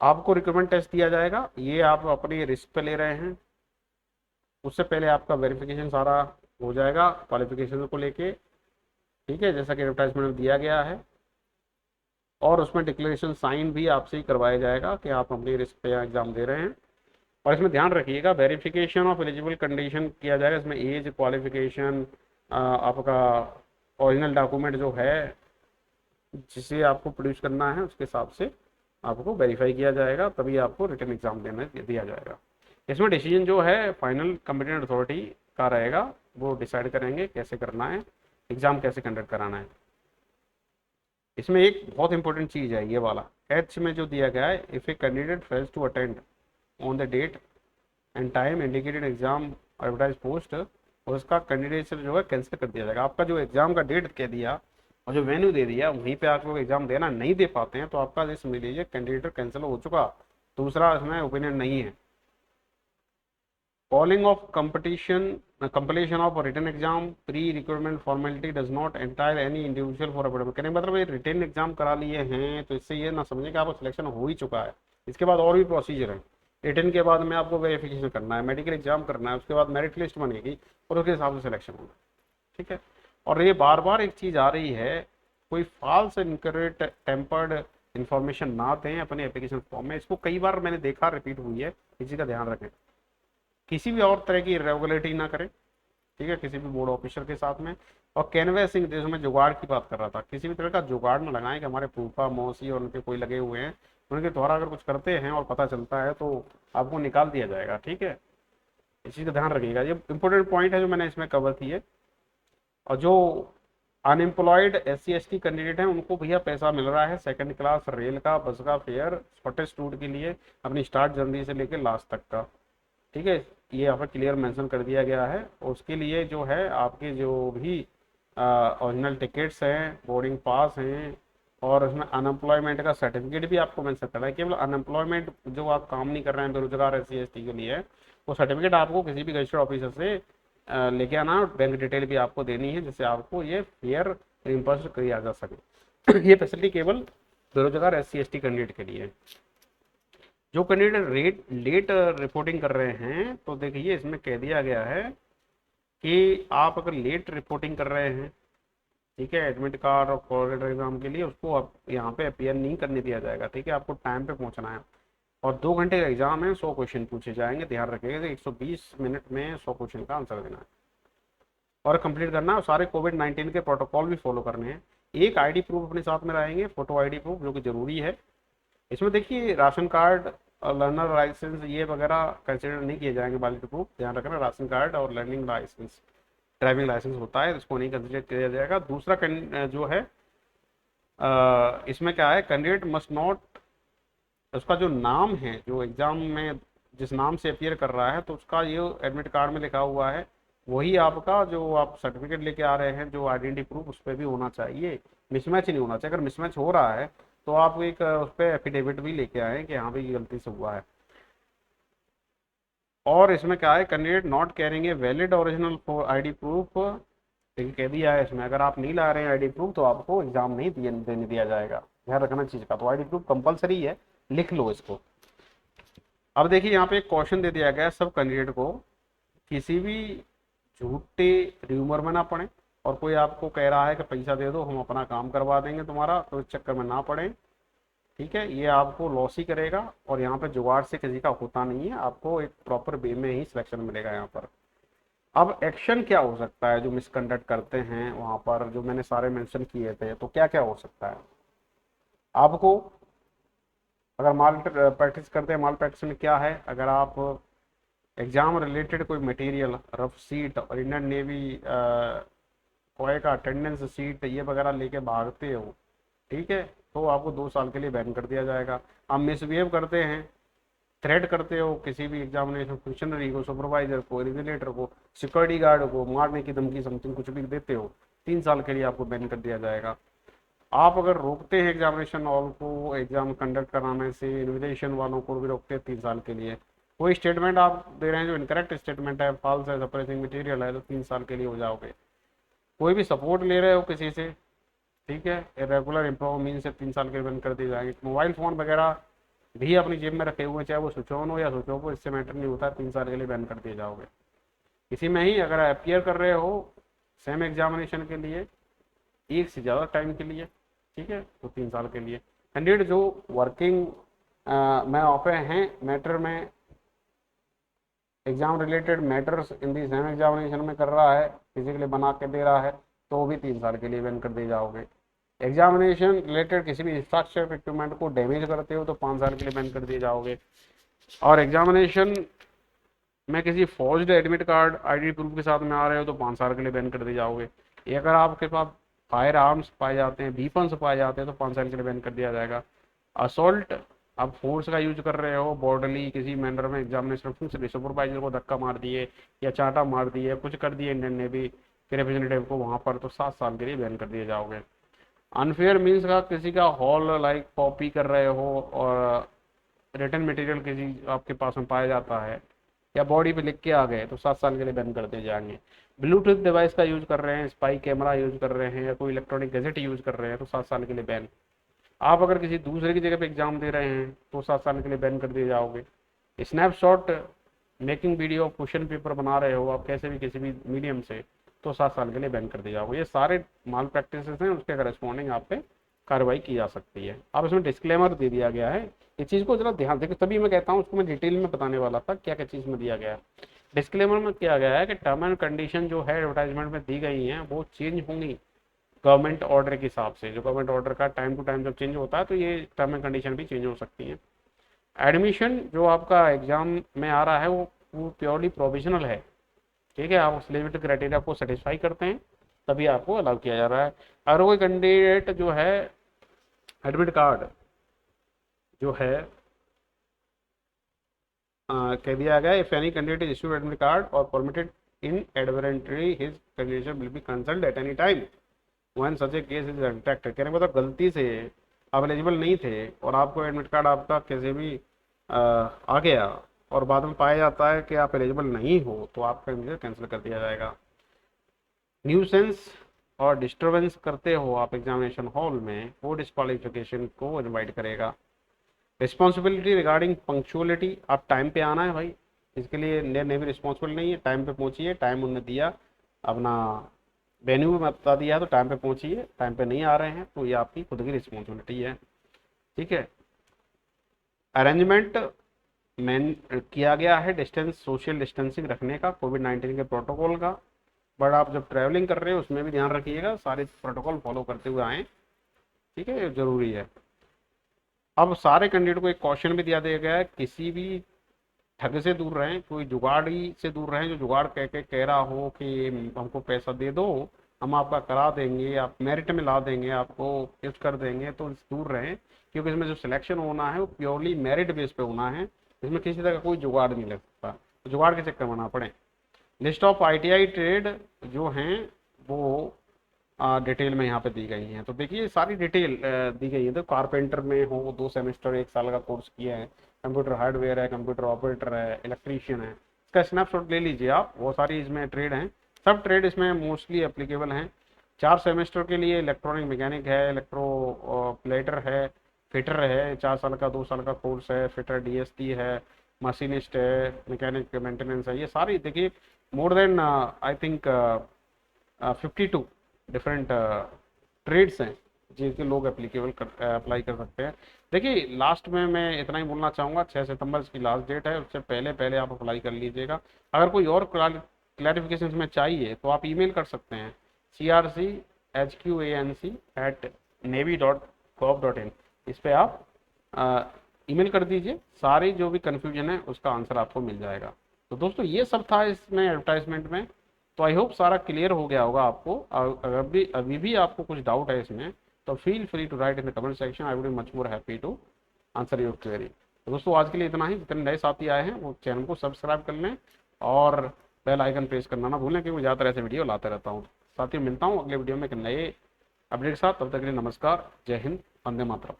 आपको रिक्रूटमेंट टेस्ट दिया जाएगा, ये आप अपनी रिस्क पे ले रहे हैं, उससे पहले आपका वेरिफिकेशन सारा हो जाएगा क्वालिफिकेशन को लेके, ठीक है, जैसा कि एडवर्टाइजमेंट में दिया गया है। और उसमें डिक्लेरेशन साइन भी आपसे ही करवाया जाएगा कि आप अपनी रिस्क पे एग्जाम दे रहे हैं। और इसमें ध्यान रखिएगा वेरिफिकेशन ऑफ एलिजिबल कंडीशन किया जाएगा, इसमें एज, क्वालिफिकेशन, आपका ओरिजिनल डॉक्यूमेंट जो है जिसे आपको प्रोड्यूस करना है उसके हिसाब से आपको वेरीफाई किया जाएगा, तभी आपको रिटन एग्जाम देने दिया जाएगा। इसमें डिसीजन जो है फाइनल कॉम्पिटेंट अथॉरिटी का रहेगा, वो डिसाइड करेंगे कैसे करना है, एग्जाम कैसे कंडक्ट कराना है। इसमें एक बहुत इंपॉर्टेंट चीज़ है ये वाला, एच में जो दिया गया है, if a candidate fails to attend on the date and time indicated exam advertise post, और उसका कैंडिडेट जो है कैंसिल कर दिया जाएगा। आपका जो एग्जाम का डेट कह दिया और जो वेन्यू दे दिया वहीं पे आप लोग एग्जाम देना नहीं दे पाते हैं तो आपका ये समझ लीजिए कैंडिडेट कैंसिल हो चुका, दूसरा इसमें ओपिनियन नहीं है। Calling of competition completion of written exam pre recruitment formality does not entire any individual for appointment. कहने का मतलब ये रिटन एग्जाम करा लिए हैं तो इससे ये ना समझे कि आपका सिलेक्शन हो ही चुका है, इसके बाद और भी प्रोसीजर है। रिटन के बाद में आपको वेरिफिकेशन करना है, मेडिकल एग्जाम करना है, उसके बाद मेरिट लिस्ट बनेगी और उसके हिसाब से सिलेक्शन होगा, ठीक है। और ये बार बार एक चीज़ आ रही है, कोई फॉल्स इनकरेक्ट टेम्पर्ड इन्फॉर्मेशन ना दें अपने एप्लीकेशन फॉर्म में, इसको कई बार मैंने देखा रिपीट हुई है, इसी का ध्यान रखें। किसी भी और तरह की इरेगुलरिटी ना करें, ठीक है, किसी भी बोर्ड ऑफिसर के साथ में। और कैनवेसिंग, जैसे मैं जुगाड़ की बात कर रहा था, किसी भी तरह का जुगाड़ ना लगाएं कि हमारे फूफा मौसी और उनके कोई लगे हुए हैं, उनके द्वारा अगर कुछ करते हैं और पता चलता है तो आपको निकाल दिया जाएगा, ठीक है, इस चीज़ का ध्यान रखिएगा। ये इंपॉर्टेंट पॉइंट है जो मैंने इसमें कवर की है। और जो अनएम्प्लॉयड SC ST कैंडिडेट हैं उनको भैया पैसा मिल रहा है सेकंड क्लास रेल का, बस का फेयर शॉर्टेस्ट रूट के लिए अपनी स्टार्ट जर्नी से लेकर लास्ट तक का, ठीक है, ये यहाँ पर क्लियर मेंशन कर दिया गया है। और उसके लिए जो है आपके जो भी ओरिजिनल टिकट्स हैं, बोर्डिंग पास हैं, और उसमें अनएम्प्लॉयमेंट का सर्टिफिकेट भी आपको मेंशन करना है। केवल अनएम्प्लॉयमेंट जो आप काम नहीं कर रहे हैं बेरोजगार SC ST के लिए, वो सर्टिफिकेट आपको किसी भी रजिस्टर्ड ऑफिसर से लेके आना, बैंक डिटेल भी आपको देनी है जिससे आपको ये फेयर रिम्बर्स किया जा सके। ये फैसिलिटी केवल बेरोजगार SC ST कैंडिडेट के लिए है। जो कैंडिडेट लेट रिपोर्टिंग कर रहे हैं तो देखिए इसमें कह दिया गया है कि आप अगर लेट रिपोर्टिंग कर रहे हैं, ठीक है, एडमिट कार्ड और कॉलेज एग्जाम के लिए, उसको आप यहाँ पे अपीयर नहीं करने दिया जाएगा, ठीक है, आपको टाइम पे पहुँचना है। और 2 घंटे का एग्जाम है, 100 क्वेश्चन पूछे जाएंगे, ध्यान रखिएगा कि 120 मिनट में 100 क्वेश्चन का आंसर देना है और कंप्लीट करना है। और सारे कोविड-19 के प्रोटोकॉल भी फॉलो करने हैं। एक ID प्रूफ अपने साथ में रहेंगे, फोटो ID प्रूफ, जो कि जरूरी है। इसमें देखिए राशन कार्ड और लर्नर लाइसेंस ये वगैरह कंसिडर नहीं किए जाएंगे वैलिड प्रूफ, ध्यान रखना, राशन कार्ड और लर्निंग लाइसेंस, ड्राइविंग लाइसेंस होता है, इसको नहीं कंसिडर किया जाएगा। दूसरा जो है इसमें क्या है, कैंडिडेट मस्ट नॉट, उसका जो नाम है जो एग्जाम में जिस नाम से अपियर कर रहा है तो उसका ये एडमिट कार्ड में लिखा हुआ है वही आपका जो आप सर्टिफिकेट लेके आ रहे हैं, जो आइडेंटिटी प्रूफ, उस पर भी होना चाहिए, मिसमैच नहीं होना चाहिए। अगर मिसमैच हो रहा है तो आप एक उस पर एफिडेविट भी लेके आए कि हाँ भाई ये गलती से हुआ है। और इसमें क्या है, candidate not carrying a valid original for ID proof, लेकिन कह दिया है इसमें अगर आप नहीं ला रहे हैं आईडी प्रूफ तो आपको एग्जाम नहीं देने दिया जाएगा। ध्यान रखना चीज का, तो आईडी प्रूफ कंपलसरी है, लिख लो इसको। अब देखिए यहाँ पे एक क्वेश्चन दे दिया गया है सब कैंडिडेट को, किसी भी झूठे र्यूमर में ना पड़े, और कोई आपको कह रहा है कि पैसा दे दो हम अपना काम करवा देंगे तुम्हारा, तो इस चक्कर में ना पड़े। ठीक है, ये आपको लॉस ही करेगा, और यहाँ पे जुगाड़ से किसी का होता नहीं है, आपको एक प्रॉपर वे में ही सिलेक्शन मिलेगा यहाँ पर। अब एक्शन क्या हो सकता है जो मिसकंडक्ट करते हैं वहां पर, जो मैंने सारे मेंशन किए थे, तो क्या क्या हो सकता है आपको। अगर माल प्रैक्टिस करते हैं, माल प्रैक्टिस में क्या है, अगर आप एग्जाम रिलेटेड कोई मटेरियल, रफ सीट और इंडियन नेवी कोए का अटेंडेंस सीट ये वगैरह लेके भागते हो, ठीक है, तो आपको 2 साल के लिए बैन कर दिया जाएगा। आप मिसबिहेव करते हैं, थ्रेट करते हो किसी भी एग्जामिनेशन फंक्शनरी को, सुपरवाइजर को, रेगुलेटर को, सिक्योरिटी गार्ड को मारने की धमकी समथिंग कुछ भी देते हो, 3 साल के लिए आपको बैन कर दिया जाएगा। आप अगर रोकते हैं एग्जामिनेशन हॉल को एग्जाम कंडक्ट कराने से, इन्विटेशन वालों को भी रोकते हैं 3 साल के लिए। कोई स्टेटमेंट आप दे रहे हैं जो इनकरेक्ट स्टेटमेंट है, फॉल्स है, सप्रेसिंग मटेरियल है, तो 3 साल के लिए हो जाओगे। कोई भी सपोर्ट ले रहे हो किसी से, ठीक है, इरेगुलर इम्प्रूव मीन से 3 साल के लिए बंद कर दिए जाएंगे। मोबाइल फ़ोन वगैरह भी अपनी जेब में रखे हुए, चाहे वो स्विच ऑन हो या स्विच ऑफ हो, इससे मैटर नहीं होता, 3 साल के लिए बैन कर दिए जाओगे। इसी में ही अगर अपियर कर रहे हो सेम एग्जामिनेशन के लिए एक से ज़्यादा टाइम के लिए, ठीक है, तो 3 साल के लिए। कैंडिडेट जो वर्किंग में ऑफे हैं मैटर में, exam related matters in the same examination में कर रहा है, किसी के लिए बना के दे रहा है, तो भी 3 साल के लिए बैन कर दिए जाओगे। एग्जामिनेशन रिलेटेड किसी भी इंफ्रास्ट्रक्चर इक्विपमेंट को डैमेज करते हो तो 5 साल के लिए बैन कर दिए जाओगे। और एग्जामिनेशन में किसी forged admit card ID proof के साथ में आ रहे हो तो 5 साल के लिए बैन कर दिए जाओगे। ये अगर आपके पास फायर आर्म्स पाए जाते हैं, वीपन्स पाए जाते हैं, तो 5 साल के लिए बैन कर दिया जाएगा। असॉल्ट, आप फोर्स का यूज कर रहे हो बॉर्डरली किसी मैनर में एग्जामिनेशन फंक्शन, सुपरवाइजर को धक्का मार दिए या चांटा मार दिए, कुछ कर दिए इंडियन नेवी के रिप्रेजेंटेटिव को वहां पर, तो 7 साल के लिए बैन कर दिए जाओगे। अनफेयर मीन्स का किसी का हॉल लाइक कॉपी कर रहे हो और रिटर्न मटेरियल किसी आपके पास में पाया जाता है या बॉडी पे लिख के आ गए, तो 7 साल के लिए बैन कर दिए जाएंगे। ब्लूटूथ डिवाइस का यूज कर रहे हैं, स्पाई कैमरा यूज कर रहे हैं या कोई इलेक्ट्रॉनिक गैजेट यूज कर रहे हैं, तो 7 साल के लिए बैन। आप अगर किसी दूसरे की जगह पे एग्जाम दे रहे हैं तो 7 साल के लिए बैन कर दिए जाओगे। Snapshot making video question paper बना रहे हो आप कैसे भी किसी भी मीडियम से, तो 7 साल के लिए बैन कर दिया जाओगे। ये सारे माल प्रैक्टिस हैं, उसके करस्पॉन्डिंग आप पे कार्रवाई की जा सकती है। अब इसमें डिस्क्लेमर दे दिया गया है, इस चीज़ को जरा ध्यान देखो, तभी मैं कहता हूँ उसको मैं डिटेल में बताने वाला था क्या क्या चीज़ में दिया गया है। डिस्क्लेमर में किया गया है कि टर्म एंड कंडीशन जो है एडवर्टाइजमेंट में दी गई हैं वो चेंज होंगी गवर्नमेंट ऑर्डर के हिसाब से। जो गवर्नमेंट ऑर्डर का टाइम टू टाइम जब चेंज होता है तो ये टर्म एंड कंडीशन भी चेंज हो सकती हैं। एडमिशन जो आपका एग्जाम में आ रहा है वो प्योरली प्रोविजनल है, ठीक है, आप उस एलिजिबिलिटी क्राइटेरिया को सेटिस्फाई करते हैं तभी आपको अलाउ किया जा रहा है। अगर कोई कैंडिडेट जो है एडमिट कार्ड जो है कह दिया गया, if any candidate is issued admit card और permitted inadvertently his candidateship will be cancelled at any time when such a case is detected. कहने का मतलब गलती से आप एलिजिबल नहीं थे और आपको एडमिट कार्ड आपका कैसे भी आ गया और बाद में पाया जाता है कि आप एलिजिबल नहीं हो, तो आपका एडमिशन कैंसिल कर दिया जाएगा। न्यूसेंस और डिस्टर्बेंस करते हो आप एग्जामिनेशन हॉल में, वो डिस्क्वालिफिकेशन को इनवाइट करेगा। रिस्पॉन्सिबिलिटी रिगार्डिंग पंक्चुअलिटी, आप टाइम पे आना है भाई, इसके लिए इंडियन नेवी रिस्पॉन्सिबल नहीं है, टाइम पे पहुंचिए, टाइम उन्होंने दिया अपना वेन्यू में बता दिया तो टाइम पे पहुंचिए, टाइम पे नहीं आ रहे हैं तो ये आपकी खुद की रिस्पॉन्सिबिलिटी है, ठीक है। अरेंजमेंट मैन किया गया है डिस्टेंस, सोशल डिस्टेंसिंग रखने का, कोविड-19 के प्रोटोकॉल का, बट आप जब ट्रैवलिंग कर रहे हो उसमें भी ध्यान रखिएगा, सारे प्रोटोकॉल फॉलो करते हुए आएँ, ठीक है, जरूरी है। अब सारे कैंडिडेट को एक क्वेश्चन भी दिया गया है, किसी भी ठग से दूर रहें, कोई जुगाड़ी से दूर रहें जो जुगाड़ कह के कह रहा हो कि हमको पैसा दे दो हम आपका करा देंगे, आप मेरिट में ला देंगे, आपको गिफ्ट कर देंगे, तो दूर रहें, क्योंकि इसमें जो सिलेक्शन होना है वो प्योरली मेरिट बेस पे होना है, इसमें किसी तरह का कोई जुगाड़ नहीं लग सकता, तो जुगाड़ के चक्कर में ना पड़े। लिस्ट ऑफ ITI ट्रेड जो हैं वो डिटेल में यहाँ पे दी गई हैं। तो देखिए सारी डिटेल दी गई है। तो कारपेंटर में हो 2 सेमेस्टर 1 साल का कोर्स किया है, कंप्यूटर हार्डवेयर है, कंप्यूटर ऑपरेटर है, इलेक्ट्रीशियन है, इसका स्नैपशॉट ले लीजिए आप। वो सारी इसमें ट्रेड हैं, सब ट्रेड इसमें मोस्टली एप्लीकेबल हैं। 4 सेमेस्टर के लिए इलेक्ट्रॉनिक मैकेनिक है, प्लेटर है, फिटर है, 4 साल का 2 साल का कोर्स है, फिटर डीएसटी है, मशीनिस्ट है, मैकेनिक मेंटेनेंस है। ये सारी देखिए more than I think 52 different trades हैं जिनके लोग एप्लीकेबल अप्लाई कर सकते हैं। देखिए लास्ट में मैं इतना ही बोलना चाहूँगा, 6 सितंबर इसकी लास्ट डेट है, उससे पहले पहले आप अप्लाई कर लीजिएगा। अगर कोई और क्लैरिफिकेशन में चाहिए तो आप ईमेल कर सकते हैं crchqanc@navy.gov.in। इस पे आप ईमेल कर दीजिए, सारी जो भी कन्फ्यूजन है उसका आंसर आपको मिल जाएगा। तो दोस्तों ये सब था इसमें एडवर्टाइजमेंट में। तो आई होप सारा क्लियर हो गया होगा आपको। अगर भी अभी भी आपको कुछ डाउट है इसमें तो feel free to write in the comment section, I would be much more happy to answer your query. तो दोस्तों आज के लिए इतना ही। जितने नए साथी आए हैं वो चैनल को सब्सक्राइब कर लें और बेल आइकन प्रेस करना ना भूलें, क्योंकि ज़्यादातर ऐसे वीडियो लाते रहता हूँ। साथियों मिलता हूँ अगले वीडियो में एक नए अपडेट के साथ। तब तक के लिए नमस्कार, जय हिंद, वंदे मातरम।